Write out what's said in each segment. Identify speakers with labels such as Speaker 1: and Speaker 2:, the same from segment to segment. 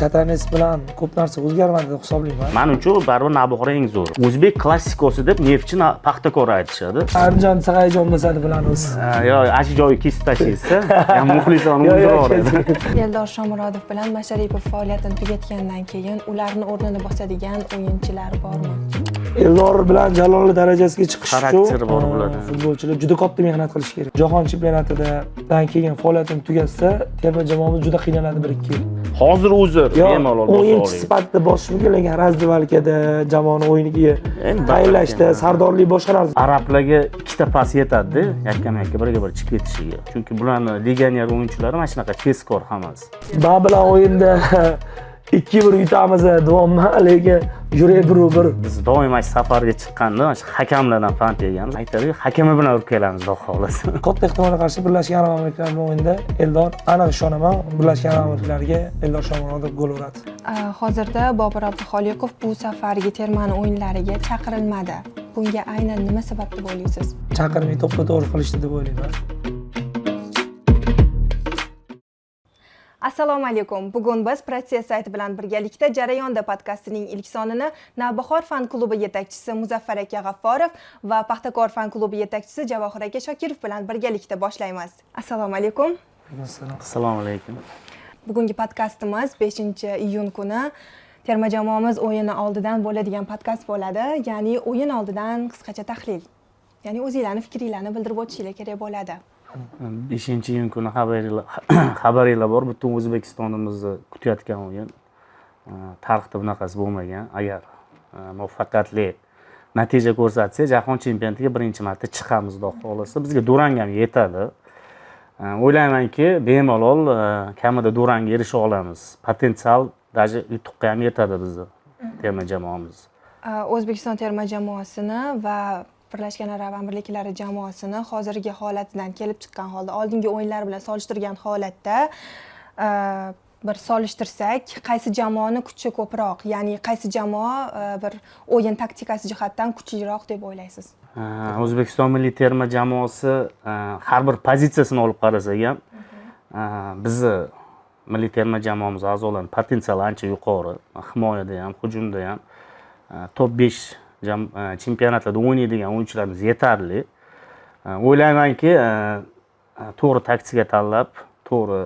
Speaker 1: Katanes bilan ko'p narsa o'zgarmadi deb hisoblayman.
Speaker 2: Men uchun baribir Navbahor eng zo'r. O'zbek klassikosi deb Neftchi Paxtakor aytishadi.
Speaker 1: Andijon Sagajon bo'lsa bilamiz.
Speaker 2: Yo, ashi joyi kesib tashlaysiz. Muxlislarni o'ldirib
Speaker 3: Eldor Shomurodov bilan Masharipov faoliyatini tugatgandan keyin ularni o'rnini bosadigan o'yinchilar bormi?
Speaker 1: Eldor bilan Jalolli darajasiga chiqish uchun
Speaker 2: xarakteri bor bo'ladi.
Speaker 1: Futbolchilar juda katta mehnat qilish kerak. Jahon chempionatidan keyin faoliyatini tugatsa, terma jamoamiz juda qiynaladi 1-2 yil.
Speaker 2: Hozir o'zi bemalol
Speaker 1: o'yinchi sifatida bosish mumkin, lekin razdevalkada jamoani o'yiniga tayinlashda sardorlik boshqa narsa.
Speaker 2: Arablarga ikkita pas yetadi, yakkama-yakka biriga-bir chiqib ketishiga. Chunki bularning legioner o'yinchilari mana shunaqa tezkor hammasi.
Speaker 1: Ba bilan o'yinda 2-1 yutamiz, davomma, lekin yurak bir.
Speaker 2: Biz doim safarga chiqqanda shu hakamlardan pand yegamiz. Aytadi, hakami bilan urib kelamiz, xudo xolasa.
Speaker 1: Katta ehtimolga qarshi Birlashgan Arab Amirliklari bilan o'yinda Eldor aniq ishonaman, Birlashgan Arab Amirliklariga Eldor Shomurodov gol uradi.
Speaker 3: Hozirda Bobur Abduxoliqov bu safargi termani o'yinlariga chaqirilmadi. Bunga aynan nima sabab deb o'ylaysiz?
Speaker 1: Chaqirmay to'g'ri qilishdi deb o'ylayman.
Speaker 3: Assalomu alaykum. Bugun biz Protsess sayti bilan birgalikda Jarayonda podkastining ilk sonini Navbahor fan klubi yetakchisi Muzaffar aka G'afforov va Paxtakor fan klubi yetakchisi Javohir aka Shokirov bilan birgalikda boshlaymiz. Assalomu alaykum.
Speaker 2: Assalomu alaykum.
Speaker 3: Bugungi podkastimiz 5-iyun kuni terma jamoamiz o'yini oldidan bo'ladigan podkast bo'ladi. Ya'ni o'yin oldidan qisqacha tahlil. Ya'ni o'zingizlarning fikringizni bildirib o'tishingiz kerak bo'ladi.
Speaker 2: 5-iyun kuni xabaringlar bor. Butun O'zbekistonimizni kutayotgan o'yin. Tarixda bunaqasi bo'lmagan. Agar muvaffaqiyatli natija ko'rsatsak, jahon chempionatiga birinchi marta chiqamiz, xudo xolasa. Bizga durang ham yetadi. O'ylaymanki, bemalol kamida durangga erisha olamiz. Potensial даже yutuqqa ham yetadi bizni terma jamoamiz.
Speaker 3: O'zbekiston terma jamoasini va Birlashgan Arab Amirliklari jamoasini hozirgi holatidan kelib chiqqan holda oldingi o'yinlar bilan solishtirgan holatda bir solishtirsak, qaysi jamoani kuchi ko'proq, ya'ni qaysi jamoa bir o'yin taktikasi jihatdan kuchliroq deb o'ylaysiz?
Speaker 2: O'zbekiston milliy terma jamoasi har bir pozitsiyasini olib qarasak ham, bizni milliy terma jamoamiz a'zolarining potensiali ancha yuqori. Himoyada ham, hujumda ham top 5 chempionatlarda o'ynaydigan o'yinchilarimiz yetarli. O'ylaymanki, to'g'ri taktika tanlab, to'g'ri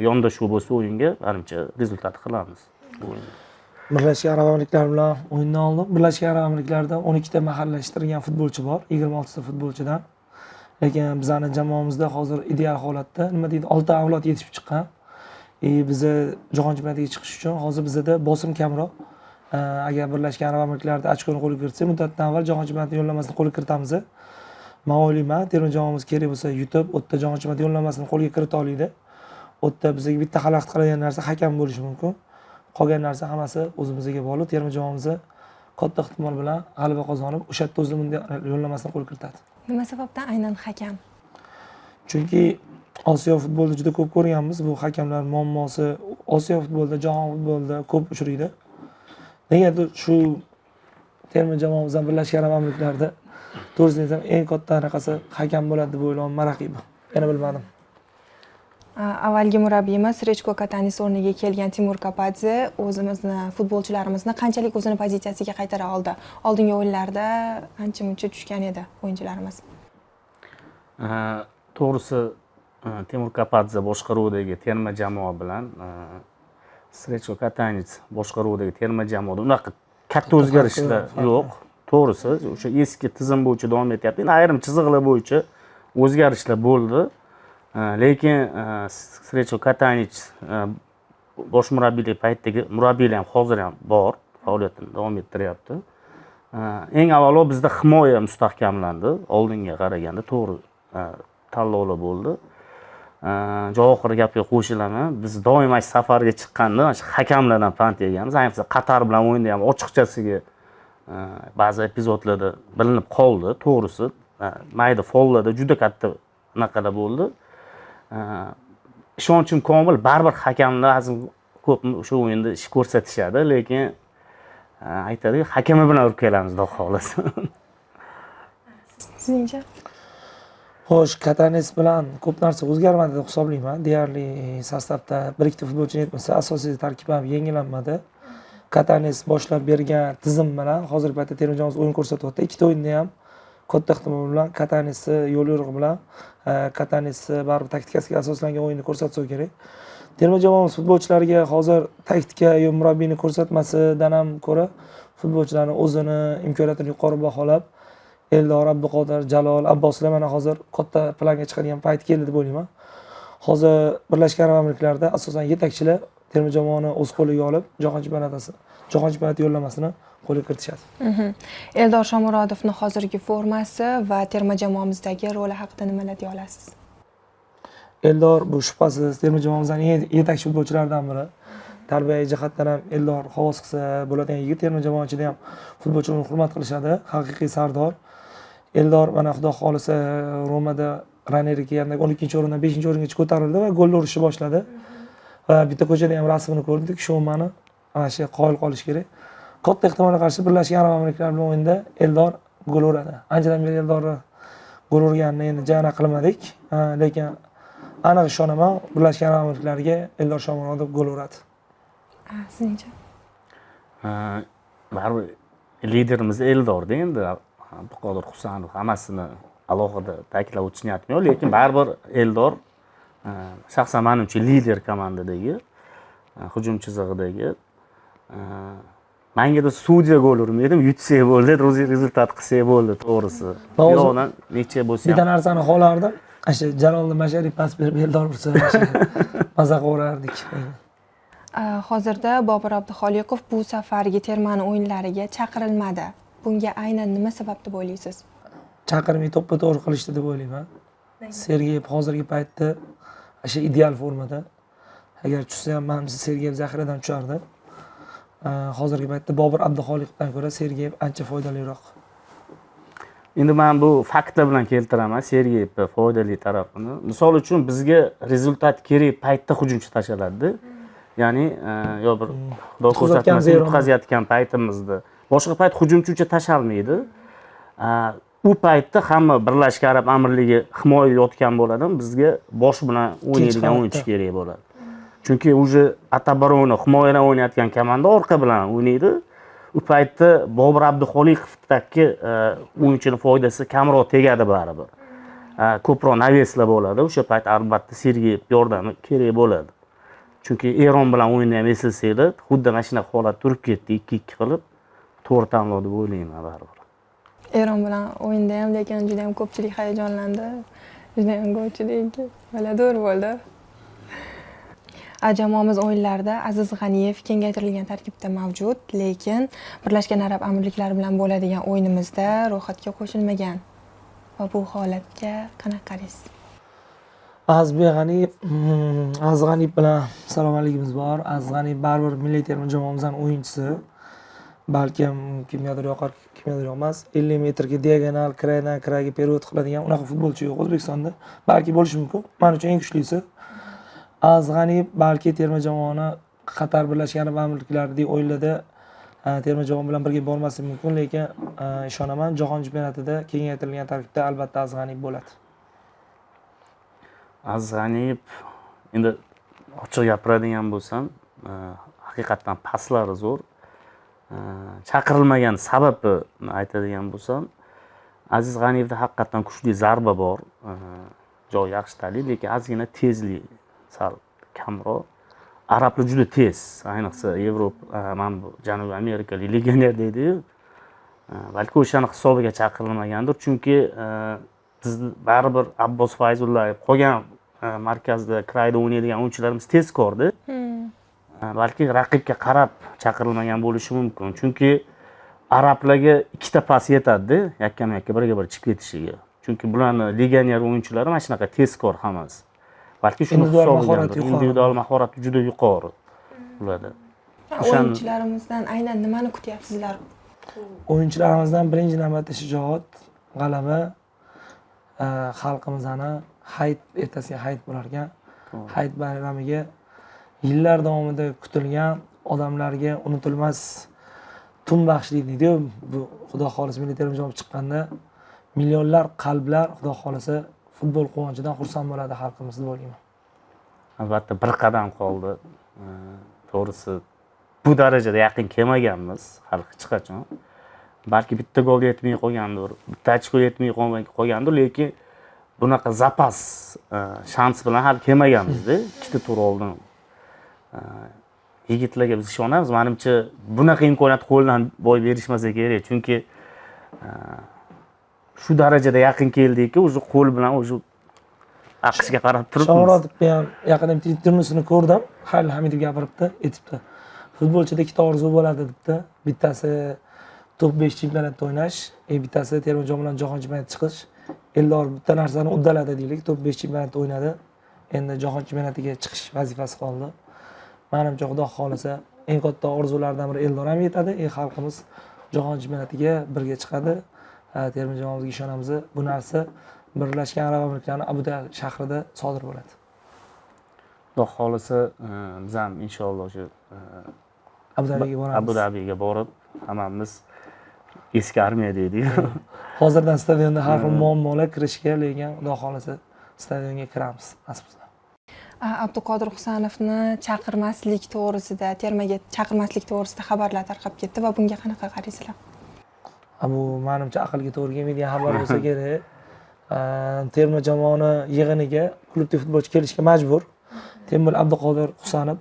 Speaker 2: yondashuv bo'lsa o'yinga ancha rezultat qilamiz.
Speaker 1: Birlashgan Arab Amirliklari bilan o'yindan oldin Birlashgan Arab Amirliklarida 12 ta mahallashtirilgan futbolchi bor, 26 ta futbolchidan. Lekin bizning jamoamizda hozir ideal holatda, nima deydi, 6 avlod yetishib chiqqan. Bizni jahon chempionatiga chiqish uchun hozir bizda bosim kamroq. Agar Birlashgan Arab Amirliklarida ochkoni qo'lga kiritsa, muddatdan avval jahon chempionati yo'llanmasini qo'lga kiritamiz. Men o'ylayman, terma jamoamiz kerak bo'lsa yutib, o'tda jahon chempionati yo'llanmasini qo'lga kirita oladi. O'tda bizga bitta xalaqit qiladigan narsa hakam bo'lishi mumkin. Qolgan narsa hammasi o'zimizga bog'liq. Terma jamoamiz katta ehtimol bilan g'alaba qozonib, o'sha yerda o'zini yo'llanmasini qo'lga kiritadi.
Speaker 3: Nima sababdan aynan hakam?
Speaker 1: Chunki Osiyo futbolida juda ko'p ko'rganmiz. Bu hakamlar muammosi Osiyo futbolida, jahon futbolida ko'p uchraydi. Negadir shu terma jamoamizdan Birlashgan Arab Amirliklarida to'g'risini aytsam eng katta anaqasi hakam bo'ladi deb o'ylayman, raqibim. Yana bilmadim.
Speaker 3: Avvalgi murabbiyimiz Rechko Katanis o'rniga kelgan Timur Kapadze o'zimizni futbolchilarimizni qanchalik o'zini pozitsiyasiga qaytara oldi. Oldingi o'yinlarda ancha-muncha tushgan edi o'yinchilarimiz.
Speaker 2: To'g'risi Timur Kapadze boshqaruvidagi terma jamoa bilan Rechko Katanis boshqaruvidagi terma jamoada unaqa katta o'zgarishlar yo'q. To'g'risi, o'sha eski tizim bo'yicha davom etyapti. Ayrim chiziqlar bo'yicha o'zgarishlar bo'ldi. Lekin Rechko Katanis bosh murabbiylik paytidagi murabbiylar ham hozir ham bor, faoliyatini davom ettiryapti. Eng avvalo bizda himoya mustahkamlandi, oldinga qaraganda to'g'ri tanlovlar bo'ldi. Javohir gapiga qo'shilaman. Biz doim safarga chiqqanda hakamlardan pand yegamiz. Ayniqsa Qatar bilan o'yinda ham ochiqchasiga ba'zi epizodlarda bilinib qoldi. To'g'risi, mayda follarda juda katta naqada bo'ldi. Ishonchim komil, baribir hakamlar azim ko'p o'sha o'yinda ish ko'rsatishadi, lekin aytadi, hakami bilan urib kelamiz, xudo xolasa.
Speaker 3: Sizningcha?
Speaker 1: Xo'sh, Katanes bilan ko'p narsa o'zgarmadi deb hisoblayman. Deyarli sostavda bir ikkita futbolchi yetmasa, asosiy tarkib ham yangilanmadi. Katanes boshlab bergan tizim bilan hozirgi paytda terma jamoamiz o'yin ko'rsatyapti. Ikkita o'yinda ham katta ehtimol bilan Katanesni yo'l yo'rig'i bilan Katanesni baribir taktikasiga asoslangan o'yinni ko'rsatsa kerak. Terma jamoamiz futbolchilariga hozir taktika yo murabbiyni ko'rsatmasidan ham ko'ra futbolchilarning o'zini imkoniyatini yuqori baholab Eldor, Abduqodir, Jalol, Abboslar mana hozir katta planga chiqadigan payt keldi deb o'ylayman. Hozir Birlashgan Arab Amirliklarida asosan yetakchilar terma jamoani o'z qo'liga olib, jahon chempionati yo'llamasini qo'lga kiritishadi.
Speaker 3: Eldor Shomurodovning hozirgi formasi va terma jamoamizdagi roli haqida nimalar deya olasiz?
Speaker 1: Eldor bu shubhasiz terma jamoamizning yetakchi futbolchilaridan biri. Tarbiyaviy jihatdan ham Eldor havas qilsa bo'ladigan yigit, terma jamoa ichida ham futbolchilarni hurmat qilishadi, haqiqiy sardor. Eldor mana xudo xolisa Romada Raneri kelganda 12-o'rindan 5-o'ringacha ko'tarildi va gol urishni boshladi. Va bitta ko'chada ham rasmini ko'rdik, shu mani ana shu qoyil qolish kerak. Katta ehtimolga qarshi Birlashgan Arab Amirliklari bilan o'yinda Eldor gol uradi. Anchadan beri Eldorni gol urganini endi jana qilmadik, lekin aniq ishonaman, Birlashgan Arab Amirliklariga Eldor Shomurodov gol uradi.
Speaker 3: Sizningcha?
Speaker 2: Baribir liderimiz Eldorda endi Abduqodir Husanov hammasini alohida ta'kidlab o'tish niyatim yo'q, lekin baribir Eldor shaxsan menimcha lider komandadagi, hujum chizig'idagi. Manga da studiya gol urmaydim, yutsak bo'ldi, rezultat qilsak bo'ldi, to'g'risi. Yo'qdan necha bo'lsa ham.
Speaker 1: Bitta narsani xohlardim. O'sha Jalolni Mashari pas berib Eldor ursa, maza qilib
Speaker 3: Hozirda Bobur Abduxoliqov bu safargi termani o'yinlariga chaqirilmadi. Bunga aynan nima sabab deb o'ylaysiz?
Speaker 1: Chaqirmay to'ppa-to'g'ri qilishdi deb o'ylayman. Sergeyev hozirgi paytda o'sha ideal formada. Agar tushsa ham menimcha Sergeyev zaxiradan tushardi. Hozirgi paytda Bobur Abduxoliqovdan ko'ra Sergeyev ancha foydaliroq.
Speaker 2: Endi men bu faktlar bilan keltiraman Sergeyevning foydali tarafini. Misol uchun bizga rezultat kerak paytda hujumchi tashlanadi. Ya'ni yo bir xudo ko'rsatmasin yutqazayotgan paytimizda boshqa payt hujumchi uncha tashalmaydi. U paytda hamma Birlashgan Arab Amirligi himoyada yotgan bo'ladi, bizga bosh bilan o'ynaydigan o'yinchi kerak bo'ladi. Chunki uje atabarona himoyadan o'ynayotgan komanda orqa bilan o'ynaydi. U paytda Bobur Abduxoliqovdagi o'yinchining foydasi kamroq tegadi baribir. Ko'proq naveslar bo'ladi. O'sha payt albatta Sergeyev yordami kerak bo'ladi. Chunki Eron bilan o'yinni ham eslasa, xuddi mana shunday holat turib ketdi, 2-2 qilib to'g'ri tanlov deb o'ylayman baribir.
Speaker 3: Eron bilan o'yinda ham lekin juda ham ko'pchilik hayajonlandi. Juda ham golchilik valadur bo'ldi. Jamoamiz o'yinlarida Aziz G'aniyev kengaytirilgan tarkibda mavjud, lekin Birlashgan Arab Amirliklari bilan bo'ladigan o'yinimizda ro'yxatga qo'shilmagan. Va bu holatga qanaqa qaraysiz?
Speaker 1: Aziz G'aniyev bilan salomatligimiz bor. Aziz G'aniyev baribir milliy terma jamoamizning o'yinchisi. Balkim kimyodir yoqar, kimyodir yoqmas. 50 metrga diagonal, kraydan krayga perevod qiladigan unaqa futbolchi yo'q O'zbekistonda. Balki bo'lishi mumkin. Men uchun eng kuchlisi. Aziz G'aniyev balki terma jamoani Qatar Birlashgan Arab Amirliklaridagi o'yinlarda terma jamoa bilan birga bormasligi mumkin, lekin ishonaman, jahon chempionatida kengaytirilgan tarkibda albatta Aziz G'aniyev bo'ladi.
Speaker 2: Aziz G'aniyev endi ochiq gapiradigan bo'lsam, haqiqatan paslari zo'r. Chaqirilmagan sababini aytadigan bo'lsam, Aziz G'aniyevda haqiqatan kuchli zarba bor, joyi yaxshi taniydi, lekin ozgina tezlik sal kamroq. Arablar juda tez, ayniqsa Yevropa, mana bu Janubiy Amerikalik legioner deydi-yu. Balki o'shani hisobiga chaqirilmagandir, chunki biz baribir Abbos Fayzullayev qolgan markazda krayda o'ynaydigan o'yinchilarimiz tezkorda. Balki raqibga qarab chaqirilmagan bo'lishi mumkin. Chunki arablarga ikkita pas yetadi, yakkama-yakka biriga bir chiqib ketishiga. Chunki bularning legioner o'yinchilari mana shunaqa tezkor hammasi. Balki shuni hisoblagandir. Individual mahorati juda yuqori ularda.
Speaker 3: O'yinchilarimizdan aynan nimani kutyapsizlar?
Speaker 1: O'yinchilarimizdan birinchi navbatda shijoat, g'alaba, xalqimizning hayit, ertasiga hayit bo'lar ekan. Hayit bayramiga yillar davomida kutilgan, odamlarga unutilmas tun baxshlik deydi. Bu xudo xolis milliy terma jamoa chiqqanda millionlar qalblar xudo xolisa futbol quvonchidan xursand bo'ladi xalqimiz deb o'ylayman.
Speaker 2: Albatta bir qadam qoldi. To'g'risi bu darajada yaqin kelmaganmiz hali hech qachon. Balki bitta gol yetmay qolgandir, bitta ochko yetmay qolgandir, lekin bunaqa zapas shans bilan hali kelmaganmiz-da. Ikkita tur oldin. Yigitlarga biz ishonamiz. Menimcha bunaqa imkoniyat qo'ldan boy berishmasa kerak, chunki shu darajada yaqin keldikki, o'sha qo'l bilan o'sha aqishga qarab turibmiz.
Speaker 1: Shomurodovni ham yaqinda intervyusini ko'rdim. Halil Hamidov gapiribdi, aytibdi. Futbolchida ikkita orzu bo'ladi debdi. Bittasi top 5 chempionatda o'ynash, bittasi terma jamoa bilan jahon chempionatiga chiqish. Eldor bitta narsani uddaladi deylik, top 5 chempionatda o'ynadi. Endi jahon chempionatiga chiqish vazifasi qoldi. Menimcha Xudo xolasa eng katta orzulardan biri Eldor ham yetadi. Xalqimiz jahon chempionatiga birga chiqadi. Terma jamoamizga ishonamiz. Bu narsa Birlashgan Arab Amirliklarining Abu Dabi shahrida sodir bo'ladi.
Speaker 2: Xudo xolasa biz ham inshaalloh shu
Speaker 1: Abu Dabiga boramiz.
Speaker 2: Abu Dabiga borib, hammamiz eski armiya deydik.
Speaker 1: Hozirdan stadionda har xil muammolar kirishga, lekin Xudo xolasa stadionga kiramiz asbozda.
Speaker 3: Abduqodir Husanovni chaqirmaslik to'g'risida, termaga chaqirmaslik to'g'risida xabarlar tarqab ketdi va bunga qanaqa qaraysizlar?
Speaker 1: Bu menimcha aqlga to'g'ri kelmaydigan xabar bo'lsa kerak. Terma jamoani yig'iniga klubda futbolchi kelishga majbur. Temur Abduqodir Husanov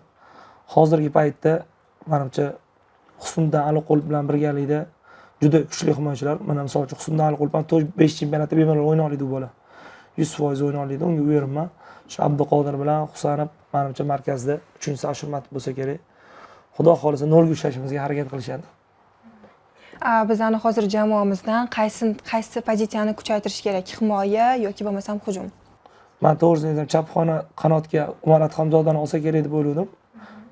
Speaker 1: hozirgi paytda menimcha Husniddin Aliqul bilan birgalikda juda kuchli himoyachilar. Mana misol uchun Husniddin Aliqul bilan 5 chempionatda bemalol o'yna oladi bola. 100% o'yna oladi. Unga uyeraman. Shu Abduqodir bilan Husanov menimcha markazda 3-ashurmat bo'lsa kerak. Xudo xolasa 0 ga ushlashimizga harakat qilishadi.
Speaker 3: Bizani hozir jamoamizdan qaysi pozitsiyani kuchaytirish kerak? Himoya yoki bo'lmasam hujum?
Speaker 1: Men to'g'risini aytsam, chap qanotga Umarat Hamzodani olsa kerak deb o'yladim.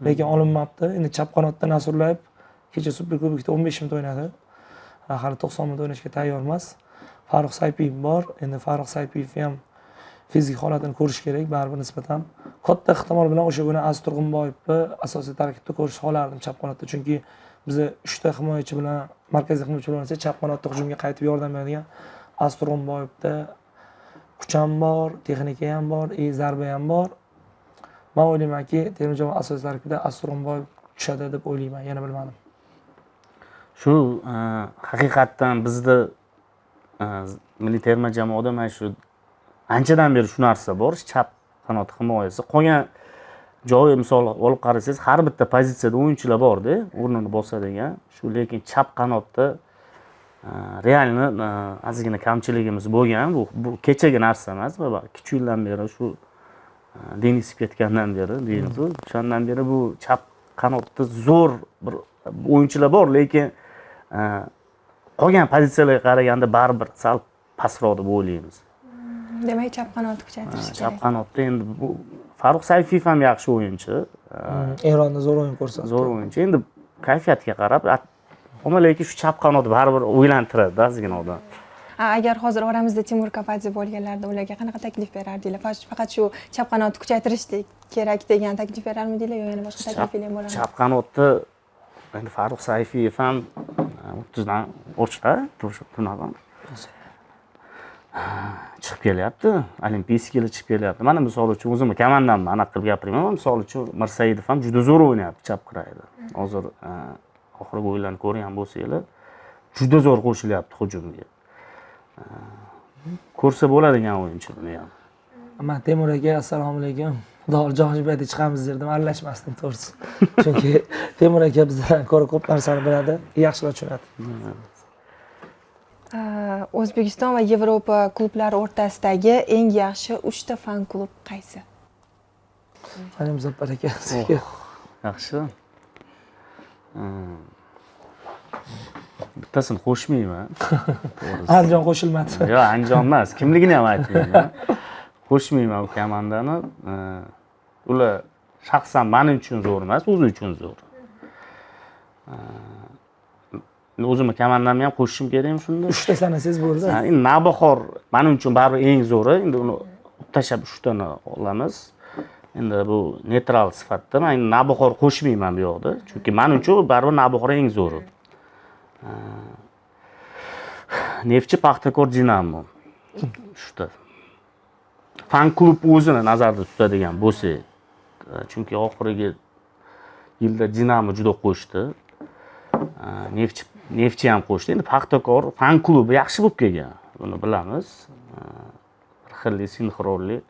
Speaker 1: Lekin olinmabdi. Endi chap qanotda Nasrulloyev kecha Superkubokda 15 minut o'ynadi. Hali 90 minut o'ynashga tayyor emas. Farruh Saypiyev bor. Endi Farruh Saypiyev ham fizik holatini ko'rish kerak, baribir nisbatan. Katta ehtimol bilan o'sha kuni Aziz Turg'unboyevni asosiy tarkibda ko'rish xohlardim chap qanotda, chunki biza 3 ta himoyachi bilan markaziy himoyachi bilan chap qanotda hujumga qaytib yordam beradigan Aziz Turg'unboyevda kuch ham bor, texnika ham bor, zarba ham bor. Men o'ylaymanki, terma jamoa asosiy tarkibida Aziz Turg'unboyev tushadi deb o'ylayman, yana bilmadim.
Speaker 2: Shu haqiqatdan bizda milliy terma jamoada mana shu anchadan beri shu narsa bor, chap qanot himoyasi. Qolgan joyi misol olib qarasangiz, har bitta pozitsiyada o'yinchilar bor-da, o'rnini bosadigan. Shu lekin chap qanotda realni ozgina kamchiligimiz bo'lgan. Bu kechagi narsa emas, va 2 yildan beri shu Denisov ketgandan beri deymiz. O'shandan beri bu chap qanotda zo'r bir o'yinchilar bor, lekin qolgan pozitsiyalarga qaraganda baribir sal pastroq deb o'ylaymiz.
Speaker 3: Demak, chap qanotni kuchaytirish kerak.
Speaker 2: Chap qanotda endi bu Farruh Sayfiyev ham yaxshi o'yinchi.
Speaker 1: Eronda zo'r o'yin ko'rsatdi.
Speaker 2: Zo'r o'yinchi. Endi kayfiyatga qarab, ammo lekin shu chap qanot baribir o'ylantiradi ozgina odam.
Speaker 3: Agar hozir oramizda Timur Kapadze bo'lganlarida ularga qanaqa taklif berardinglar? Faqat shu chap qanotni kuchaytirishlik kerak degan taklif berarmidinglar yo yana boshqa takliflar ham bo'ladimi?
Speaker 2: Chap qanotda endi Farruh Sayfiyev ham 30 dan o'rchda turnadan chiqib kelyapti, olimpiyskiga chiqib kelyapti. Mana misol uchun o'zimni komandamni aniq qilib gapiraman. Misol uchun Mirsaidov ham juda zo'r o'ynayapti chap qirayda. Hozir oxirgi o'yinlarni ko'rgan bo'lsanglar, juda zo'r qo'shilyapti hujumga. Ko'rsa bo'ladigan o'yinchi buni ham.
Speaker 1: Men Temur aka, assalomu alaykum. Xudo xohlasa paytda chiqamiz derdim, aralashmasdim to'g'risi. Chunki Temur aka bizdan ko'ra ko'p narsani biladi, yaxshilab tushunadi.
Speaker 3: O'zbekiston va Yevropa klublari o'rtasidagi eng yaxshi 3 ta fan klub qaysi?
Speaker 1: Qani Muzaffar aka.
Speaker 2: Yaxshi. Bittasini qo'shmayman.
Speaker 1: Andijon qo'shilmadi.
Speaker 2: Yo'q, Andijon emas. Kimligini ham aytmayman. Qo'shmayman bu komandani. Ular shaxsan men uchun zo'r emas, o'zi uchun zo'r. O'zimni komandamni ham qo'shishim kerakmi shunda?
Speaker 1: 3 ta sanasangiz bo'ldi.
Speaker 2: Endi Navbahor men uchun baribir eng zo'ri. Endi uni tashlab 3 tani olamiz. Endi bu neytral sifatda men Navbahor qo'shmayman bu yoqda. Chunki men uchun baribir Navbahor eng zo'ri. Neftchi, Paxtakor, Dinamo. Shuda. fan klub o'zini nazarda tutadigan bo'lsak, chunki oxirgi yilda Dinamo juda qo'shdi. Neftchi ham qo'shdi. Endi Paxtakor fan klubi yaxshi bo'lib kelgan. Buni bilamiz. Bir xillik, sinxronlik.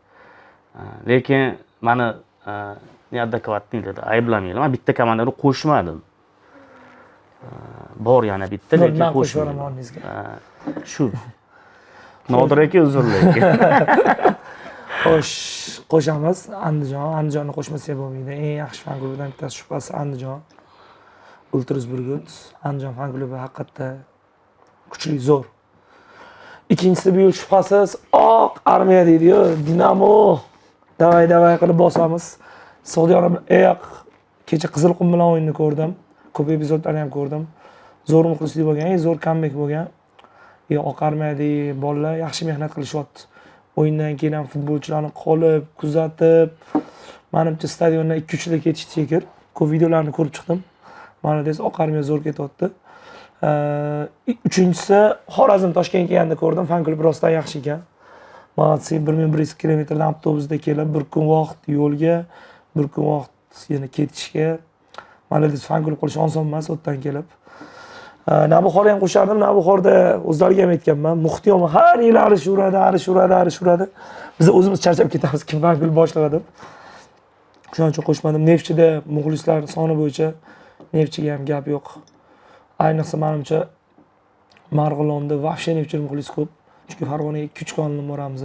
Speaker 2: Lekin mani neadekvatni deb ayblamayman. Men bitta komandani qo'shmadim. Bor yana bitta, lekin qo'shmadim. Shu. Nodir aka uzrlik.
Speaker 1: Xo'sh, qo'shamiz. Andijonni qo'shmasak bo'lmaydi. Eng yaxshi fan klubidan bittasi shubhasiz Andijon. Ultras Burgut. Andijon fan klubi haqiqatda kuchli, zo'r. Ikkinchisi bu yil shubhasiz oq armiya deydi-yu, Dinamo. Davay qilib bosamiz. Sog'diyona kecha Qizilqum bilan o'yinni ko'rdim. Ko'p epizodlarni ham ko'rdim. Zo'r muxlislik bo'lgan, zo'r comeback bo'lgan. Oq armiyadagi bolalar yaxshi mehnat qilishyapti. O'yindan keyin ham futbolchilarni qolib, kuzatib, menimcha stadiondan 2-3 yil ketishdi shekil. Ko'p videolarni ko'rib chiqdim. Mana oq armiya zo'r ketyapti. Uchinchisi Xorazm Toshkentga kelganda ko'rdim. Fan klub rostdan yaxshi ekan. Молодцы, 1100 kilometrdan avtobusda kelib, bir kun vaqt yo'lga, bir kun vaqt yana ketishga. Молодец, fan klub qilish oson emas, o'tdan kelib. Navbahorga ham qo'shardim. Navbahorda o'zlariga ham aytganman. Muxtiyom har yil arishuradi. Biz o'zimiz charchab ketamiz, kim fan klub boshlig'i deb. Shuning uchun qo'shmadim. Neftchida muxlislar soni bo'yicha Neftchiga ham gap yo'q. Ayniqsa menimcha Marg'ilonda vobshe Neftchi muxlis ko'p. Chunki Farg'onaga 2-3 kundan boramiz.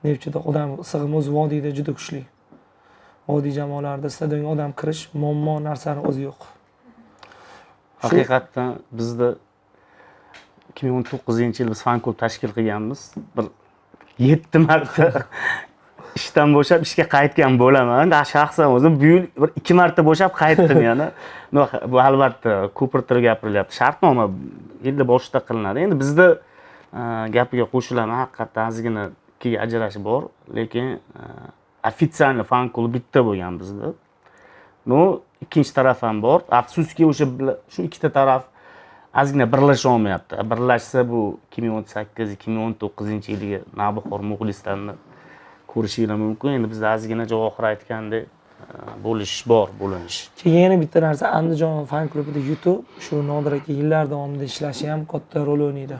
Speaker 1: Neftchida odam sig'im o'z vodiyda juda kuchli. Vodiy jamoalarida stadionga odam kirish muammo narsani o'zi yo'q.
Speaker 2: Haqiqatdan bizda 2019-yil biz fan klub tashkil qilganmiz. Bir 7 marta ishdan bo'shab ishga qaytgan bo'laman. Shaxsan o'zim bu yil bir 2 marta bo'shab qaytdim yana. Bu albatta ko'pirtirib gapirilyapti. Shartnoma yilda boshida qilinadi. Endi bizda gapiga qo'shilaman, haqiqatdan ozgina ikkiga ajralish bor, lekin ofitsial fan klub bitta bo'lgan bizda. Ikkinchi taraf ham bor. Afsuski o'sha shu ikkita taraf ozgina birlasha olmayapti. Birlashsa bu 2018-2019-yilgi Navbahor muxlislarini ko'rishinglar mumkin. Endi bizda ozgina javohir aytgandek bo'lish bor, bo'linish.
Speaker 1: Keyin yana bitta narsa, Andijon fan klubida YouTube shu Nodir aka yillar davomida ishlashi ham katta rol o'ynaydi.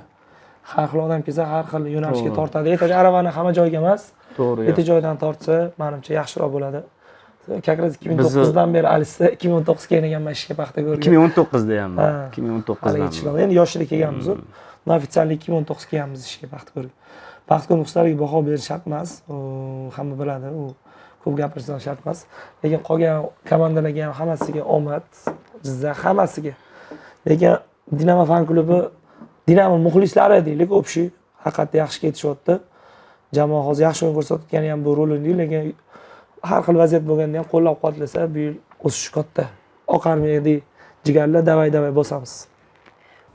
Speaker 1: Har xil odam kelsa, har xil yo'nalishga tortadi. Aytadi, aravani hamma joyga emas, bitta joydan tortsa, menimcha yaxshiroq bo'ladi. Kakraz 2009dan beri Alisda 2019 kelganman ishga Paxtakorga.
Speaker 2: 2019da hamman. 2019dan.
Speaker 1: Endi yoshlik kelganmiz. Ofitsiallik 2019 kelganmiz ishga Paxtakorga. Paxtakor muxlislariga baho berish shart emas. Hamma biladi, u ko'p gapirishdan shart emas. Lekin qolgan komandalarga ham hammasiga omad, Jizzax hammasiga. Lekin Dinamo fan klubi, Dinamo muxlislari deylik, общий haqiqatda yaxshi ketishyapti. Jamoa hozir yaxshi o'yin ko'rsatayotgani ham bu rol o'ynaydi, lekin har xil vaziyat bo'lganda ham qo'llab-quvvatlasa, bu yil o'sish katta. Oq armiyadagi jigarlar davay bosamiz.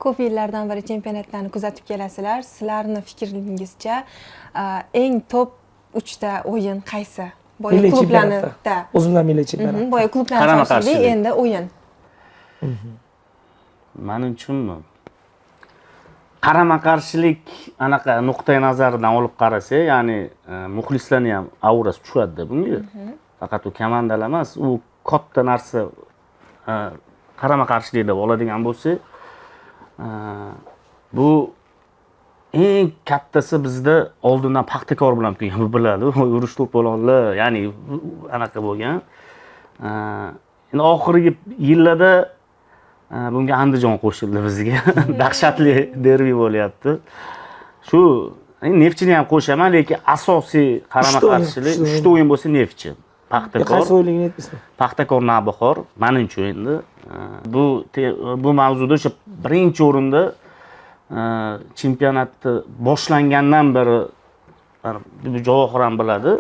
Speaker 3: Ko'p yillardan beri chempionatlarni kuzatib kelasizlar. Sizlarning fikringizcha eng top 3 ta o'yin qaysi? Boya klublarda.
Speaker 1: O'zimdan milliy chempionat.
Speaker 3: Boya klublarni solishdi, endi o'yin.
Speaker 2: Men uchunmi? Qarama-qarshilik anaqa nuqtai nazaridan olib qarasa, ya'ni muxlislarni ham aurasi tushadi bunga. Faqat u komandalar emas, u katta narsa qarama-qarshilik deb oladigan bo'lsa, bu eng kattasi bizda oldindan Paxtakor bilan kelgan, bu biladi, urush to'polonlar, ya'ni anaqa bo'lgan. Endi oxirgi yillarda bunga Andijon qo'shildi bizga. Dahshatli derbi bo'lyapti. Shu Neftchini ham qo'shaman, lekin asosiy qarama-qarshilik 3 ta o'yin bo'lsa Neftchi. Paxtakor.
Speaker 1: Qaysi o'yinligini aytmaysiz?
Speaker 2: Paxtakor Navbahor menimcha endi bu mavzuda o'sha birinchi o'rinda chempionatni boshlangandan beri Javohir ham biladi.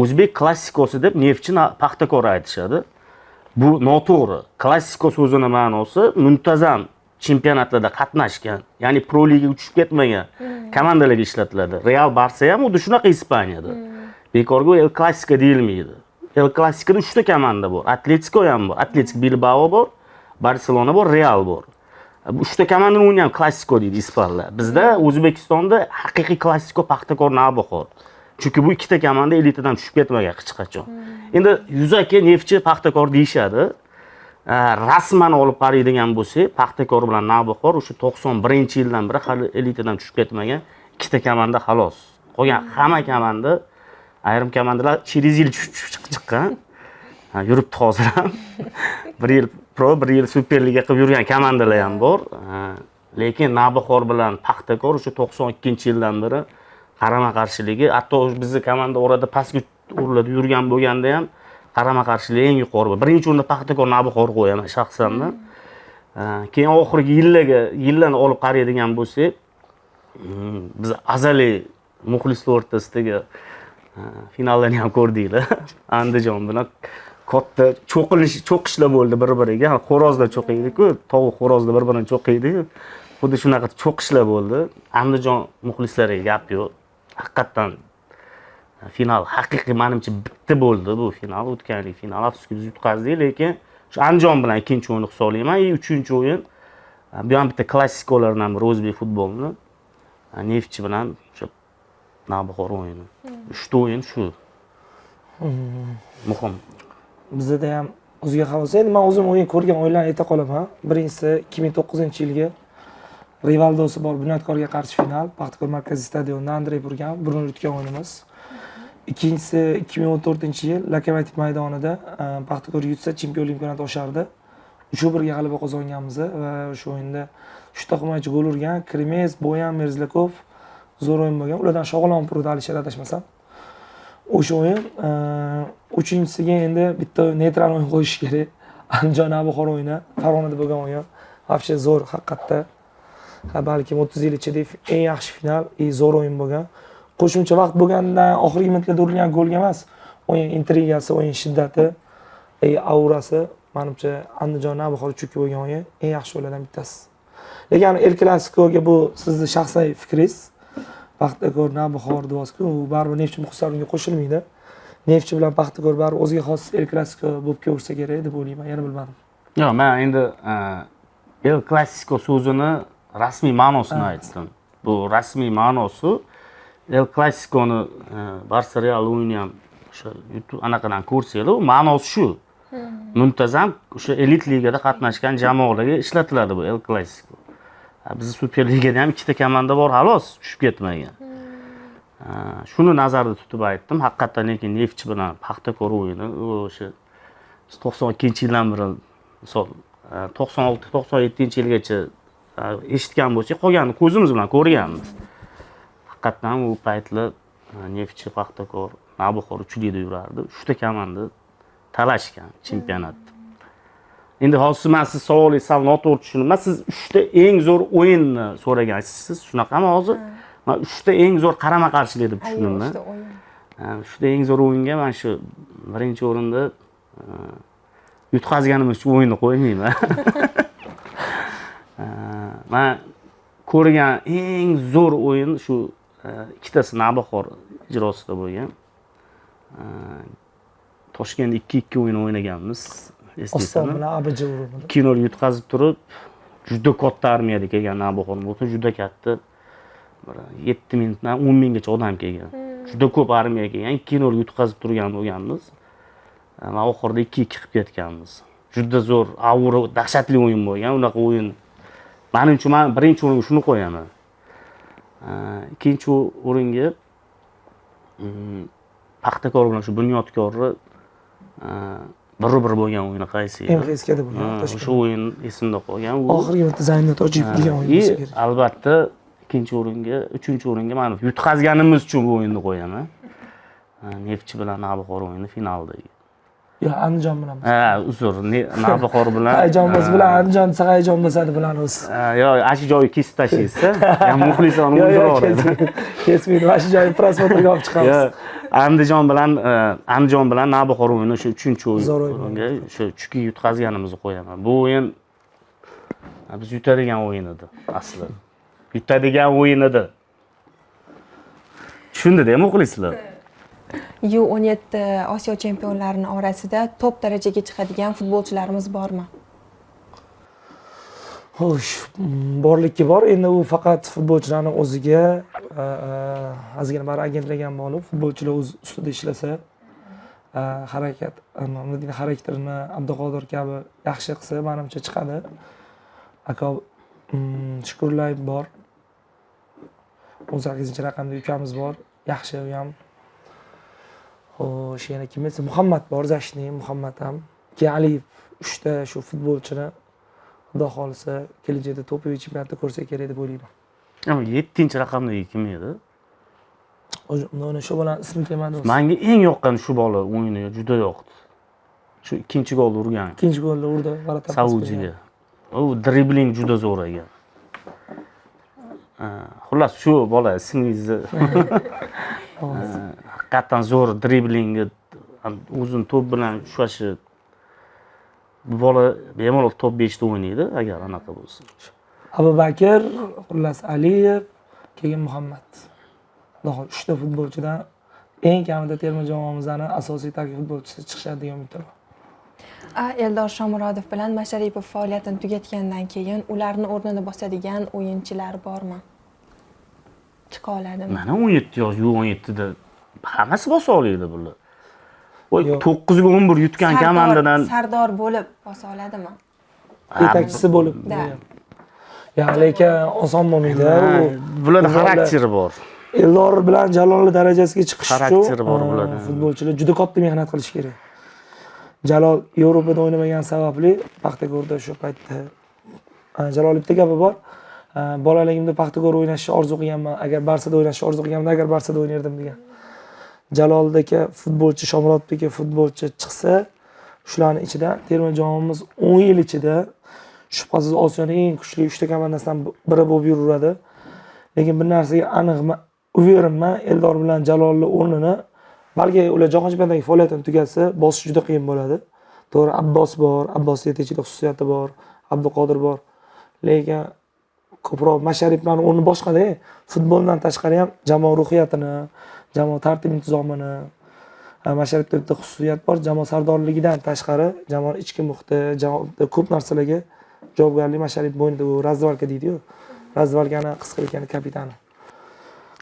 Speaker 2: O'zbek klassikosi deb Neftchi Paxtakor aytishadi. Bu noto'g'ri. Klassiko so'zining ma'nosi muntazam chempionatlarda qatnashgan, ya'ni Pro Liga uchib ketmagan komandalarga ishlatiladi. Real Barsa ham xuddi shunaqa Ispaniyada. Bekorga El Clasico deyilmaydi. El Clasicoda 3 ta komanda bor. Atletico ham bor, Atletico Bilbao bor, Barselona bor, Real bor. Bu 3 ta komandani o'ynagan klassiko deydi ispanlar. Bizda O'zbekistonda haqiqiy klassiko Paxtakor Navbahor. Chunki bu ikkita komanda elitadan tushib ketmagan hech qachon. Endi yuzaki Neftchi, Paxtakor deyishadi. Rasman olib qaraydigan bo'lsak, Paxtakor bilan Navbahor o'sha 91-yildan beri hali elitadan tushib ketmagan ikkita komanda xolos. Qolgan hamma komanda, ayrim komandalar через yil tushib chiqqan. Yuribdi hozir ham. 1 yil Pro, 1 yil Superliga qilib yurgan komandalar ham bor. Lekin Navbahor bilan Paxtakor o'sha 92-yildan beri qarama-qarshiligi, hatto bizning komanda orada pastga urilib yurgan bo'lganda ham qarama-qarshilik eng yuqori. Birinchi o'rinda Paxtakor Navbahor qo'yaman shaxsan. Keyin oxirgi yillarni olib qaraydigan bo'lsak, biz azaliy muxlislar o'rtasidagi finallarni ham ko'rdinglar. Andijon bilan katta cho'qishlar bo'ldi bir-biriga. Xo'rozlar cho'qiydi-ku, tovuq xo'rozlar bir-birini cho'qiydi. Xuddi shunaqa cho'qishlar bo'ldi. Andijon muxlislariga gap yo'q. Haqiqatan final haqiqiy menimcha bitta bo'ldi bu final, o'tganlik final. Afsuski biz yutqazdik, lekin shu Andijon bilan ikkinchi o'yin hisoblayman. Uchinchi o'yin bu ham bitta klassikolardan biri o'zbek futbolini. Neftchi bilan shu Navbahor o'yini. 3 ta o'yin shu. Muhim.
Speaker 1: Bizda ham o'ziga xos. Endi men o'zim o'yin ko'rgan o'yinlarni ayta qolaman. Birinchisi 2009-yilgi Rivaldosi bor Bunyodkorga qarshi final, Paxtakor markaziy stadionida Andrey Burgan 1-0 yutgan o'yinimiz. Ikkinchisi 2014-yil Lokomotiv maydonida Paxtakor yutsa chempionlik imkoniyati oshardi. 3-1 ga g'alaba qozonganmiz va o'sha o'yinda 3 ta himoyachi gol urgan. Kremes, Boyan, Merzlakov zo'r o'yin bo'lgan. Ulardan Shog'ilonov urdi, Alisher adashmasam. O'sha o'yin, uchinchisiga endi bitta neytral o'yin qo'yish kerak. Andijon Navbahor o'yini, Farg'onada bo'lgan o'yin. Вообще zo'r haqiqatda. Balkim 30 yil ichida eng yaxshi final, zo'r o'yin bo'lgan. Qo'shimcha vaqt bo'lgandan oxirgi minutlarda urilgan golga emas, o'yin intrigasi, o'yin shiddati, aurasi, menimcha Andijon Navbahor uchun bo'lgan o'yin eng yaxshi o'yinlardan bittasi. Lekin El Clasicoga bu sizning shaxsiy fikringiz. Paxtakor Navbahor deyapsiz-ku, u baribir Neftchi muxlislar unga qo'shilmaydi. Neftchi bilan Paxtakor baribir o'ziga xos El Clasico bo'lib ko'rsa kerak deb o'ylayman, yana bilmadim.
Speaker 2: Yo'q, men endi El Clasico so'zini rasmiy ma'nosini aytdim. Bu rasmiy ma'nosi El Clasico'ni Barsa Real o'yini ham o'sha YouTube anaqadan ko'rsanglar, ma'nosi shu. Muntazam o'sha elit ligada qatnashgan jamoalarga ishlatiladi bu El Clasico. Biz Superligada ham ikkita komanda bor, xolos, tushib ketmagan. Shuni nazarda tutib aytdim. Haqiqatan lekin Neftchi bilan Paxtakor o'yini o'sha 92-yildan beri, misol 96-97-yilgacha eshitgan bo'lsak, qolganini ko'zimiz bilan ko'rganmiz. Haqiqatan u paytlar Neftchi, Paxtakor, Navbahor uchlikda yurardi. 3 ta komanda talashgan chempionatda. Endi hozir men siz savolingiz sal noto'g'ri tushundim. Siz 3 ta eng zo'r o'yinni so'ragansiz. Shunaqami hozir? Men 3 ta eng zo'r qarama-qarshilik deb tushundimmi? 3 ta eng zo'r o'yinga men shu birinchi o'rinda yutqazganimiz uchun o'yinni qo'ymayman. Men ko'rgan eng zo'r o'yin shu ikkitasi Navbahor ijrosida bo'lgan. Toshkentda 2-2 o'yin o'ynaganmiz.
Speaker 1: Oston bilan ABJ urdi.
Speaker 2: 2-0 yutqazib turib, juda katta armiyada kelgan Navbahor bo'lsa, juda katta. 7 minutdan 10 minggacha odam kelgan. Juda ko'p armiya kelgan, 2-0 yutqazib turgan bo'lganmiz. Va oxirida 2-2 qilib ketganmiz. Juda zo'r, aura, dahshatli o'yin bo'lgan. Unaqa o'yin men uchun men birinchi o'ringa shuni qo'yaman. Ikkinchi o'ringa Paxtakor bilan shu Bunyodkorni 1-1 bo'lgan o'yini qaysi edi?
Speaker 1: MXSkda bo'lgan.
Speaker 2: O'sha o'yin esimda qolgan.
Speaker 1: Oxirgi marta Zaynat Tojiyev degan o'yin bo'lsa kerak.
Speaker 2: Albatta, ikkinchi o'ringa, uchinchi o'ringa men yutqazganimiz uchun bu o'yinni qo'yaman. Neftchi bilan Navbahor o'yini finaldagi.
Speaker 1: Yo'q, Andijon bilan.
Speaker 2: Uzr, Navbahor bilan.
Speaker 1: Hayajonimiz bilan Andijon desa hayajon bo'lsa-da bilamiz.
Speaker 2: Yo'q, ashi joyi kesib tashlaysiz. Ham muxlislarni o'ldiradi.
Speaker 1: Kesmaydi, ashi joyi prosmotrga olib chiqamiz.
Speaker 2: Andijon bilan Navbahor o'yini shu 3-o'yinga shu chunki yutqazganimizni qo'yaman. Bu o'yin biz yutadigan o'yin edi aslida. Yutadigan o'yin edi. Tushundida muxlislar.
Speaker 3: U17 Osiyo chempionlarining orasida top darajaga chiqadigan futbolchilarimiz bormi?
Speaker 1: Xo'sh, borlikka bor. Endi u faqat futbolchilarning o'ziga ozgina bari agentlik ham bog'liq. Futbolchilar o'z ustida ishlasa, harakat, nima deydi, xarakterini Abduqodir kabi yaxshi qilsa, menimcha chiqadi. Aka Shukurlayev bor. 18-raqamda ukamiz bor. Yaxshi u ham. Xo'sh, yana kim esa Muhammad bor, Zashni Muhammad ham. Keyin Aliyev 3 ta shu futbolchini Xudo xolisa kelajakda to'pov chempionatda ko'rsak kerak deb o'ylayman.
Speaker 2: Ama 7-raqamdagi kim edi?
Speaker 1: Uni shu bilan ismi kelmadi.
Speaker 2: Menga eng yoqqani shu bola o'yini juda yoqdi. Shu ikkinchi golni urgan.
Speaker 1: Ikkinchi golni urdi, g'alati.
Speaker 2: Saudiyaga. U dribling juda zo'r ekan. Xullas shu bola ismingizni haqiqatan zo'r driblingi, uzun to'p bilan ushlashi. Bu bola bemalol top 5 ta o'ynaydi agar anaqa bo'lsa.
Speaker 1: Abubakir, xullas Aliyev, keyin Muhammad. Xudo xohlasa 3 ta futbolchidan eng kamida terma jamoamizning asosiy tarkib futbolchisi chiqishadi degan umiddaman.
Speaker 3: Eldor Shomurodov bilan Masharipov faoliyatini tugatgandan keyin ularni o'rnini bosadigan o'yinchilar bormi? Chiqa oladimi?
Speaker 2: Mana 17 yosh, 17 da hammasi bosa oladi bular. Voy 9 ga 11 yutgan komandadan
Speaker 3: Sardor bo'lib bosa oladimi?
Speaker 1: Yetakchisi bo'lib. Ya lekin oson bo'lmaydi.
Speaker 2: Bularda xarakteri bor.
Speaker 1: Eldor bilan Jalolning darajasiga chiqish uchun
Speaker 2: Xarakteri bor bularning.
Speaker 1: futbolchilar juda katta mehnat qilish kerak. Jalol Yevropada o'ynamagan sababli Paxtakorda shu paytda Jalolning bitta gapi bor. Bolaligimda Paxtakor o'ynashni orzu qilganman, agar Barsada o'ynashni orzu qilganimda agar Barsada o'ynardim degan. Jaloldagi futbolchi, Shomurodovdagi futbolchi chiqsa, shularning ichida terma jamoamiz 10 yil ichida shubhasiz Osiyoning eng kuchli 3 ta komandasidan biri bo'lib yuraveradi. Lekin bir narsaga aniq uverinman, Eldor bilan Jalolning o'rnini balki ular jahon chempionatidagi faoliyatini tugatsa, bosish juda qiyin bo'ladi. To'g'ri, Abbos bor, Abbos yetakchilik xususiyati bor, Abduqodir bor. Lekin ko'proq Mashariplarning o'rni boshqada. Futboldan tashqari ham jamoa ruhiyatini, jamoa tartib intizomini, Masharipda bitta xususiyat bor, jamoa sardorligidan tashqari, jamoa ichki muhiti, jamoada ko'p narsalarga javobgarlik Masharip bo'ynida. U razvalka deydi-ku. Razvalkani qisqirgani kapitani.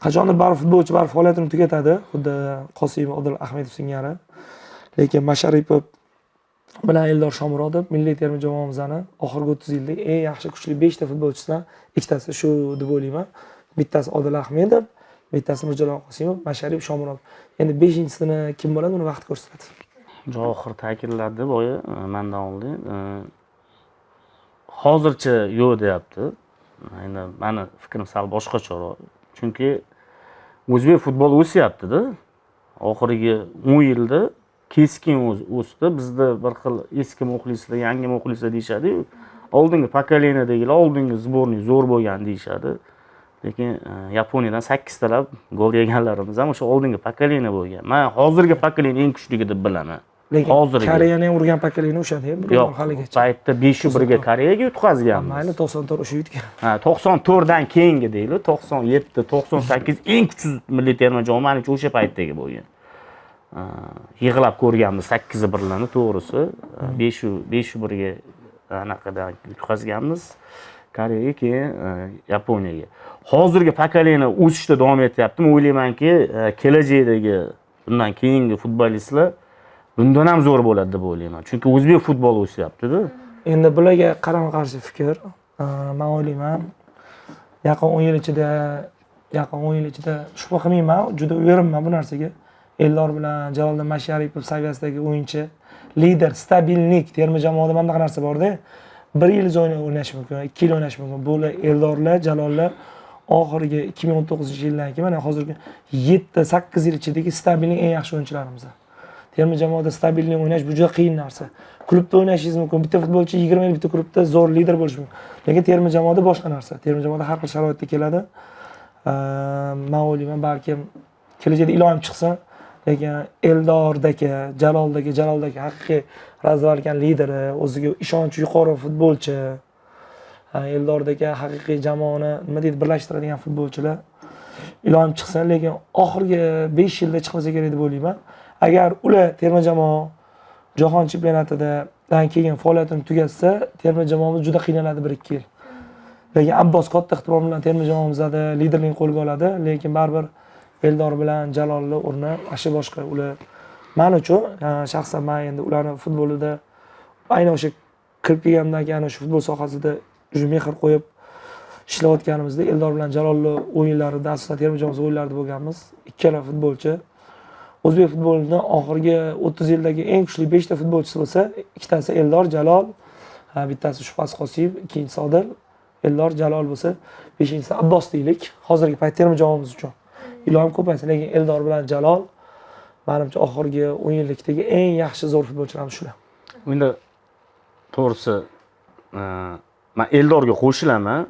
Speaker 1: Qachondir baribir futbolchi baribir faoliyatini tugatadi, xuddi Qosimov, Odil Ahmedov singari. Lekin Masharipov bilan Eldor Shomurodov milliy terma jamoamizning oxirgi 30 yillik eng yaxshi kuchli 5 ta futbolchisidan ikkitasi shu deb o'ylayman. Bittasi Odil Ahmedov, bittasi Mirjalol Qosimov, Masharip, Shomurodov. Endi 5-chisini kim bo'ladi, uni vaqt ko'rsatadi.
Speaker 2: Johir ta'kidladi boya mendan oldin. Hozircha yo'q deyapti. Endi meni fikrim sal boshqacharoq. Chunki o'zbek futboli o'syapti-da. Oxirgi 10 yilda keskin o'sdi. Bizda bir xil eski muxlislar, yangi muxlislar deyshadi-yu. Oldingi pokoleniyadegilar oldingi sborniy zo'r bo'lgan deyshadi. Lekin Yaponiyadan 8 talab gol yeganlarimiz ham o'sha oldingi pokoleniya bo'lgan. Men hozirgi pokoleniya eng kuchligi deb bilaman.
Speaker 1: Lekin Koreyani ham urgan pokoleniya o'shada,
Speaker 2: yo'q, paytda 5-1 ga Koreyaga yutqazganmiz.
Speaker 1: Mayli 94 o'sha yutgan.
Speaker 2: 94 dan keyingi deyli, 97, 98 eng kuchli milliy terma jamoa o'sha paytdagi bo'lgan. Yig'lab ko'rganmiz 8-1larni to'g'risi. 5-1 ga anaqadan yutqazganmiz. Koreyaga, keyin Yaponiyaga. Hozirgi pokoleniya o'sishda davom etyaptimi? O'ylaymanki, kelajakdagi bundan keyingi futbolistlar bundan ham zo'r bo'ladi deb o'ylayman. Chunki o'zbek futboli o'syapti-da.
Speaker 1: Endi bularga qarama-qarshi fikr. Men o'ylayman, yaqin 10 yil ichida shubha qilmayman, juda uverinman bu narsaga. Eldor bilan Jaloliddin Masharipov saviyasidagi o'yinchi, lider, stabillik terma jamoada mana bunaqa narsa bor-da. 1 yil o'ynash mumkin, 2 yil o'ynash mumkin. Bular Eldorlar, Jalollar oxirgi 2019-yildan keyin mana hozirgi 7-8 yil ichidagi stabillik eng yaxshi o'yinchilarimiz. Terma jamoada stabillik o'ynash bu juda qiyin narsa. Klubda o'ynashingiz mumkin. Bitta futbolchi 20 yil bitta klubda zo'r lider bo'lishi mumkin. Lekin terma jamoada boshqa narsa. Terma jamoada har xil sharoitda keladi. Men o'ylayman, balki kelajakda ilohim chiqsa, lekin Eldordagi, Jaloldagi haqiqiy razvalkan lideri, o'ziga ishonchi yuqori futbolchi, Eldordagi haqiqiy jamoani nima deydi, birlashtiradigan futbolchilar ilohim chiqsa, lekin oxirgi 5 yilda chiqmasa kerak deb o'ylayman. Agar ular terma jamoa jahon chempionatidan keyin faoliyatini tugatsa, terma jamoamiz juda qiynaladi 1-2 yil. Lekin Abbos katta ehtimol bilan terma jamoamizda liderlik qo'lga oladi, lekin baribir Eldor bilan Jalolni o'rni ashi boshqa. Ular men uchun shaxsan men endi ularni futbolida aynan o'sha kirib kelgandan keyin o'sha futbol sohasida juda mehr qo'yib ishlayotganimizda Eldor bilan Jalolni o'yinlarida, asosan terma jamoamiz o'yinlarida bo'lganmiz. Ikkala futbolchi o'zbek futbolining oxirgi 30 yildagi eng kuchli 5 ta futbolchisi bo'lsa, ikkitasi Eldor, Jalol, bittasi Shubhasi Qosiyev, ikkinchisi Odil. Eldor, Jalol bo'lsa, beshinchisi Abbos deylik. Hozirgi payt terma jamoamiz uchun. Ilohim ko'paysin, lekin Eldor bilan Jalol menimcha oxirgi 10 yillikdagi eng yaxshi zo'r futbolchilarimiz shular.
Speaker 2: Endi to'g'risi men Eldorga qo'shilaman.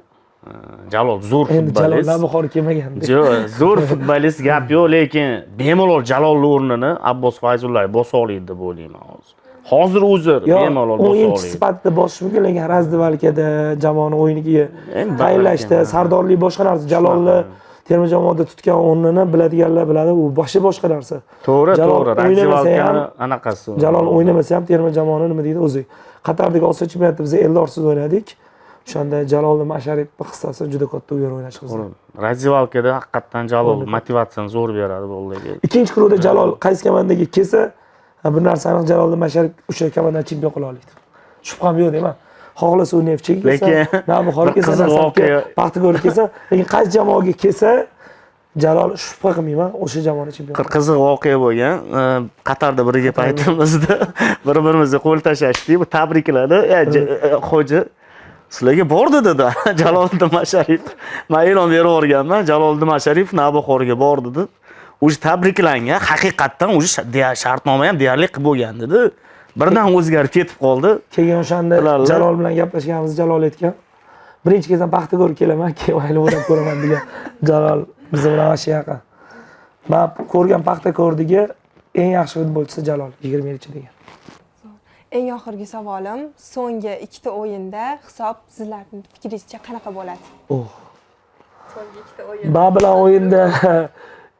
Speaker 2: Jalol zo'r
Speaker 1: Endi Jalol
Speaker 2: futbolist.
Speaker 1: Navbahor kelmaganda.
Speaker 2: Yo'q, zo'r futbolist gap yo'q, lekin bemalol Jalolning o'rnini Abbos Fayzullayev bosa oladi deb o'ylayman hozir. Hozir o'zi bemalol bosa
Speaker 1: o'yinchi
Speaker 2: oladi.
Speaker 1: sifatida bosish mumkin, lekin razdivalkada jamoani o'yiniga tayinlashda sardorlik boshqa narsa. Jalolni terma jamoada tutgan o'rnini biladiganlar biladi, u boshqa narsa.
Speaker 2: To'g'ri,
Speaker 1: Jalol
Speaker 2: to'g'ri.
Speaker 1: o'ynamasa ham,
Speaker 2: Razzivalkani anaqasi.
Speaker 1: Jalol o'ynamasa ham terma jamoani nima deydi o'zi. Qatardagi Osiyo chempionatida biz Eldorsiz o'ynadik. O'shanda Jalolni Masharip hissasi juda katta o'yin o'ynashimiz.
Speaker 2: Razzivalkada haqiqatan Jalol motivatsiyani zo'r beradi bolalarga.
Speaker 1: Ikkinchi quruvda Jalol qaysi komandaga kelsa, bir narsani Jalolni Masharip o'sha komandadan chempion qila oladi. Shubham yo'q deyman. Xohlasa u Neftchiga kelsa, Navbahor kelsa, Paxtakorga kelsa, lekin qaysi jamoaga kelsa, Jalol shubha qilmayman, o'sha jamoani chempion.
Speaker 2: Qiziq voqea bo'lgan. Qatarda birga paytimizda bir-birimizga qo'l tashlashdik, bu tabrikladi. Xo'ja sizlarga bordi dedi Jaloliddin Masharip. Men e'lon berib yuborganman. Jaloliddin Masharip Navbahorga bordi deb. O'sha tabriklangan, haqiqatdan o'sha shartnoma ham deyarli qilib bo'lgan dedi. Birdan o'zgarib ketib qoldi.
Speaker 1: Keyin o'shanda Jalol bilan gaplashganimizda Jalol aytgan, birinchi kezdan Paxtakor kelaman, keyin oila o'ylab ko'raman degan. Jalol biz bilan o'sha yaqin. Men ko'rgan Paxtakordagi eng yaxshi futbolchisi Jalol 20 yilcha degan.
Speaker 3: Eng oxirgi savolim, so'nggi ikkita o'yinda hisob sizlarning fikringizcha qanaqa bo'ladi? So'nggi ikkita o'yin.
Speaker 1: Men bilan o'yinda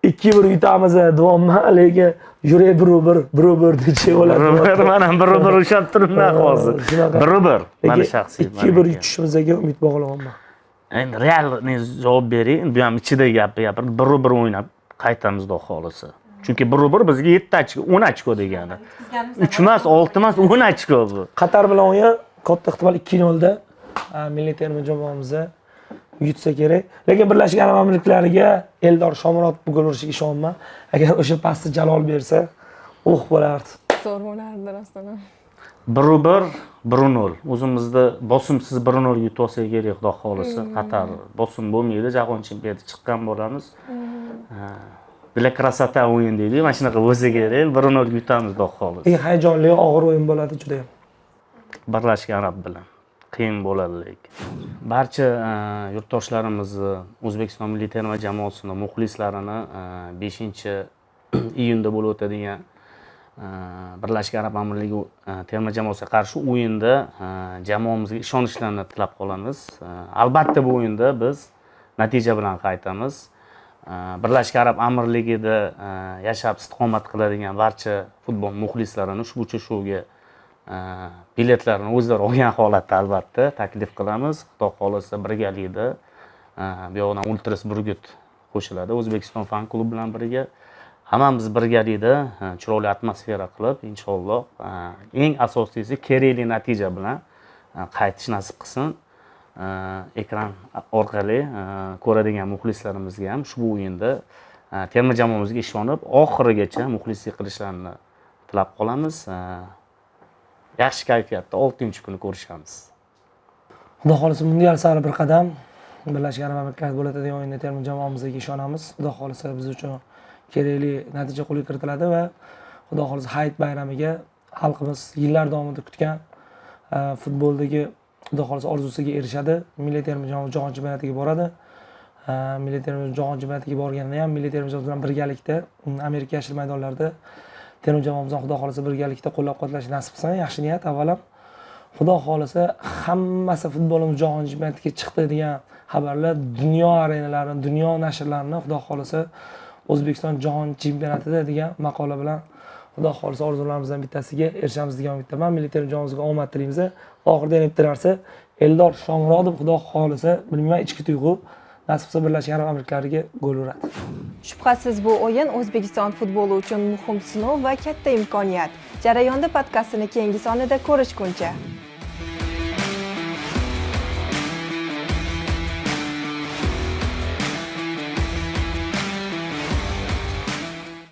Speaker 1: 2-1 yutamiz davomman, lekin yurak 1-1 decha bo'ladi.
Speaker 2: Men ham 1-1 ushab turibman hozir. 1-1 meni shaxsiy.
Speaker 1: 2-1 yutishimizga umid bog'layapman.
Speaker 2: Endi real javob bering, bu ham ichida gapirib 1-1 o'ynab qaytamiz xudo xolisa. Chunki 1-1 bizga 7 ochko, 10 ochko degani. 3 emas, 6 emas, 10 ochko bu.
Speaker 1: Qatar bilan o'yin katta ehtimol 2-0 da milliy terma jamoamizni yutsa kerak. Lekin Birlashgan Arab Amirliklariga Eldor Shomurodov bu gol urishiga ishonmayman. Agar o'sha pasni Jalol bersa, bo'lardi.
Speaker 3: Zo'r bo'lardi rostdan.
Speaker 2: 1-1, 1-0. O'zimizda bosimsiz 1-0 yutib olsak kerak xudo xolisa. Qatar bosim bo'lmaydi, jahon chempionati chiqqan bo'lamiz. Bila krasota o'yin deydi. Mana shunaqa bo'lsa kerak, 1-0 yutamiz xudo xolisa.
Speaker 1: Eng hayajonli, og'ir o'yin bo'ladi juda ham.
Speaker 2: Birlashgan Arab bilan qiyin bo'ladi lekin. Barcha yurtdoshlarimizni, O'zbekiston milliy terma jamoasini muxlislarini 5-iyunda bo'lib o'tadigan Birlashgan Arab Amirligi terma jamoasiga qarshi o'yinda jamoamizga ishonishlarini tilab qolamiz. Albatta bu o'yinda biz natija bilan qaytamiz. Birlashgan Arab Amirligida yashab istiqomat qiladigan barcha futbol muxlislarini ushbu uchrashuvga biletlarni o'zlari olgan holatda albatta taklif qilamiz. Xudo xolisa birgalikda bu yoqdan Ultras Burgut qo'shiladi. O'zbekiston fan klubi bilan birga hammamiz birgalikda chiroyli atmosfera qilib, inshaalloh eng asosiysi kerakli natija bilan qaytish nasib qilsin. Ekran orqali ko'radigan muxlislarimizga ham ushbu o'yinda terma jamoamizga ishonib, oxirigacha muxlislik qilishlarini tilab qolamiz. Yaxshi kayfiyatda 6-kuni ko'rishamiz.
Speaker 1: Xudo xolisa mundial sari bir qadam Birlashgan Arab Amirliklarida bo'ladigan o'yinda terma jamoamizga ishonamiz. Xudo xolisa biz uchun kerakli natija qo'lga kiritiladi va Xudo xolisa Hayit bayramiga xalqimiz yillar davomida kutgan futboldagi Xudo xolisa orzusiga erishadi. Milliy terma jamoa jahon chempionatiga boradi. Milliy terma jahon chempionatiga borganda ham milliy terma jamoa bilan birgalikda Amerika yashil maydonlarida terma jamoamizni Xudo xolisa birgalikda qo'llab-quvvatlash nasib qilsin. Yaxshi niyat avvalam. Xudo xolisa hammasi futbolimiz jahon chempionatiga chiqdi degan xabarlar dunyo arenalarini, dunyo nashrlarini Xudo xolisa O'zbekiston jahon chempionatida degan maqola bilan Xudo xolisa orzularimizdan bittasiga erishamiz degan umiddaman. Milliy terma jamoamizga omad tilaymiz. Oxirida yana bitta narsa, Eldor Shomurodov, xudo xohlasa, bilmayman, ichki tuyg'u nasib qilsa Birlashgan Arab Amirliklariga gol uradi.
Speaker 3: Shubhasiz bu o'yin O'zbekiston futboli uchun muhim sinov va katta imkoniyat. Jarayonda podkastini keyingi sonida ko'rishguncha